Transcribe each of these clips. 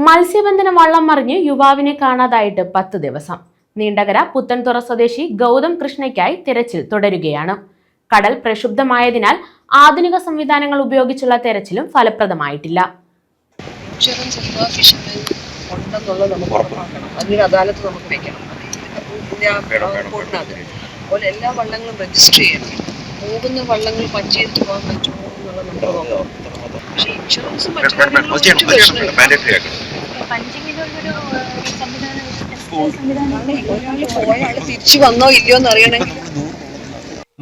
മത്സ്യബന്ധന വള്ളം മറിഞ്ഞ് യുവാവിനെ കാണാതായിട്ട് 10 ദിവസം. നീണ്ടകര പുത്തൻതുറ സ്വദേശി ഗൗതം കൃഷ്ണയ്ക്കായി തിരച്ചിൽ തുടരുകയാണ്. കടൽ പ്രക്ഷുബ്ധമായതിനാൽ ആധുനിക സംവിധാനങ്ങൾ ഉപയോഗിച്ചുള്ള തെരച്ചിലും ഫലപ്രദമായിട്ടില്ല. എല്ലാ വള്ളങ്ങളും രജിസ്റ്റർ ചെയ്യണം. പോകുന്ന വള്ളങ്ങൾ പറ്റിയിട്ട് പോകാൻ പറ്റുമോ എന്നുള്ള പക്ഷേ ഇൻഷുറൻസ് തിരിച്ചു വന്നോ ഇല്ലയോ എന്ന് അറിയണമെങ്കിൽ.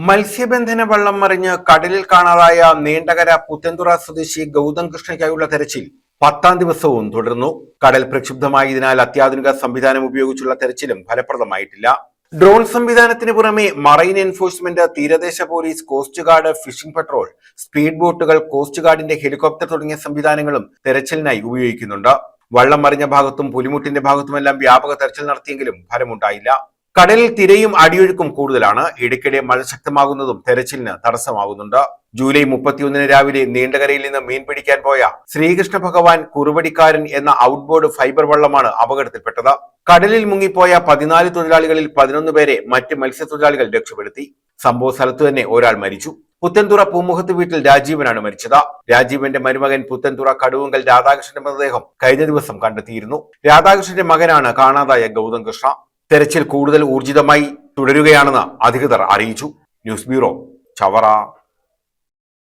മത്സ്യബന്ധന വള്ളം മറിഞ്ഞ് കടലിൽ കാണാതായ നീണ്ടകര പുത്തൻതുറ സ്വദേശി ഗൗതം കൃഷ്ണയ്ക്കായുള്ള തെരച്ചിൽ 10ാം ദിവസവും തുടർന്നു. കടൽ പ്രക്ഷുബ്ധമായതിനാൽ അത്യാധുനിക സംവിധാനം ഉപയോഗിച്ചുള്ള തെരച്ചിലും ഫലപ്രദമായിട്ടില്ല. ഡ്രോൺ സംവിധാനത്തിന് പുറമെ മറൈൻ എൻഫോഴ്സ്മെന്റ്, തീരദേശ police, coast guard, fishing patrol, speed ബോട്ടുകൾ, കോസ്റ്റ് ഗാർഡിന്റെ ഹെലികോപ്റ്റർ തുടങ്ങിയ സംവിധാനങ്ങളും തെരച്ചിലിനായി ഉപയോഗിക്കുന്നുണ്ട്. വള്ളം മറിഞ്ഞ ഭാഗത്തും പുലിമുട്ടിന്റെ ഭാഗത്തുമെല്ലാം വ്യാപക തെരച്ചിൽ നടത്തിയെങ്കിലും ഫലമുണ്ടായില്ല. കടലിൽ തിരയും അടിയൊഴുക്കും കൂടുതലാണ്. ഇടയ്ക്കിടെ മഴ ശക്തമാകുന്നതും തെരച്ചിലിന് തടസ്സമാകുന്നുണ്ട്. ജൂലൈ 31 രാവിലെ നീണ്ടകരയിൽ നിന്ന് മീൻ പിടിക്കാൻ പോയ ശ്രീകൃഷ്ണ ഭഗവാൻ കുറുവടിക്കാരൻ എന്ന ഔട്ട്ബോർഡ് ഫൈബർ വള്ളമാണ് അപകടത്തിൽപ്പെട്ടത്. കടലിൽ മുങ്ങിപ്പോയ 14 തൊഴിലാളികളിൽ 11 പേരെ മറ്റ് മത്സ്യത്തൊഴിലാളികൾ രക്ഷപ്പെടുത്തി. സംഭവ സ്ഥലത്തു തന്നെ ഒരാൾ മരിച്ചു. പുത്തൻതുറ പൂമുഖത്ത് വീട്ടിൽ രാജീവനാണ് മരിച്ചത്. രാജീവന്റെ മരുമകൻ പുത്തൻതുറ കടുവങ്കൽ രാധാകൃഷ്ണന്റെ മൃതദേഹം കഴിഞ്ഞ ദിവസം കണ്ടെത്തിയിരുന്നു. രാധാകൃഷ്ണന്റെ മകനാണ് കാണാതായ ഗൗതം കൃഷ്ണ. തെരച്ചിൽ കൂടുതൽ ഊർജിതമായി തുടരുകയാണെന്ന് അധികൃതർ അറിയിച്ചു. News bureau, Chavara.